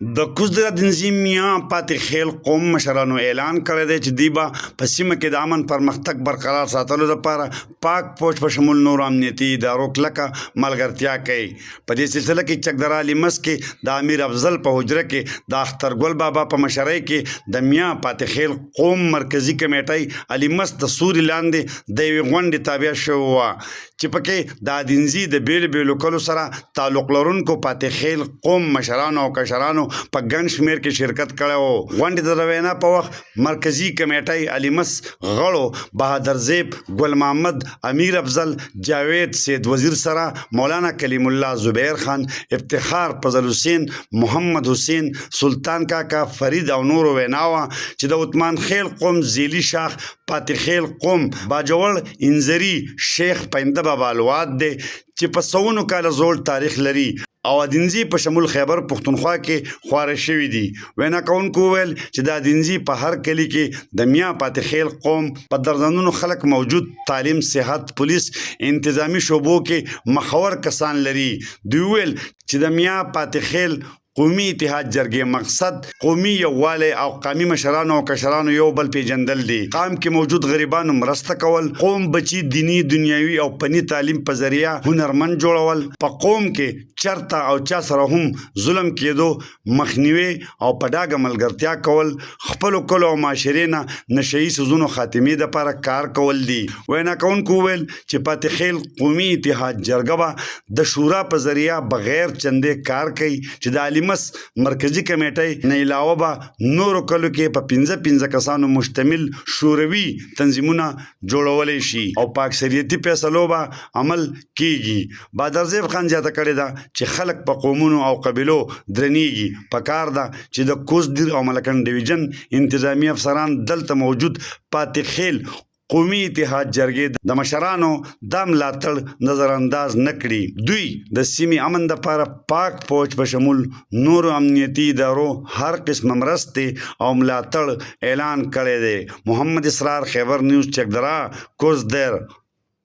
د کوزدره تنظیم میاں پاتې خیل قوم مشرانو اعلان کړی دی چې دوی به په سیمه کې د امن پرمختګ برقرار ساتلو لپاره پاک فوج په شمول نور امنیتي ادارو کلکه ملګرتیا کوي. په دې سلسله کې چکدره لیمس کې د امیر افضل په حجره کې د اخترګل بابا په مشرۍ کې د میاں پاتې خیل قوم مرکزی کمیټۍ لیمس د سوري لاندې د یوې غونډې تابع شوې وه چې پکې د ادینزي د بیلو بیلو کلو سره تعلق لرونکو پاتې خیل قوم مشرانو او کشرانو په ګڼ شمېر کې شرکت کړی و. غونډې ته د وینا په وخت مرکزي کمیټۍ لیمس غړو بهادر زیب، ګل محمد، امیر افضل، جاوید سید وزیر سره مولانا کلیم الله زبیر خان، افتخار فضل حسین، محمد حسین، سلطان کاکا، فرید او نورو ویناوه چې د عثمان خیل قوم زیلی شاخ پاتې خیل قوم باجوړ انزری شیخ پاینده بابا الواد دی چې په سوونو کاله زوړ تاریخ لري او ادینزي په شمول خیبر پښتونخوا کې خواره شوي دي. وینا کوونکو وویل چې د ادینزي په هر کلي کې د میاں پاتې خیل قوم په درجنونو خلک موجود تعلیم، صحت، پولیس، انتظامی شعبو کې مخور کسان لري. دوی وویل چې د میاں پاتې خیل قومي اتحاد جرګې مقصد قومي یووالی او قومي مشرانو او کشرانو یو بل پیژندل دي. قام کې موجود غریبانو مرسته کول، قوم بچي دینی، دنیوي او فني تعلیم په ذریعه هنرمند جوړول، په قوم کې چرته او چا سره هم ظلم کېدو مخنیوي او په ډاګه ملګرتیا کول، خپلو کلو او معاشرې نه نشهیي څیزونو خاتمې دپاره کار کول دي. وینا کوونکو وویل چې پاتې خیل قومي اتحاد جرګه به د شورا په ذریعه بغیر چندې کار کوي چې د مرکزی کمیټۍ نه علاوه به نورو کلو کې په 15 کسانو مشتمل شوروي تنظیمونه جوړولی شي او په اکثریتي فیصلو به عمل کیږي. بهادر زیب خان زیاته کړې ده چې خلک په قومونو او قبیلو درنیږي. پکار ده چې د کوزدیر او ملکنډ ډویژن انتظامی افسران دلته موجود پاتې خیل قومي اتحاد جرګې د مشرانو دا ملاتړ نظر انداز نه کړي. دوی د سیمې امن دپاره پاک فوج په شمول نورو امنیتي ادارو هر قسم مرستې او ملاتړ اعلان کړی دی. محمد اسرار، خیبر نیوز، چکدره، کوزدیر.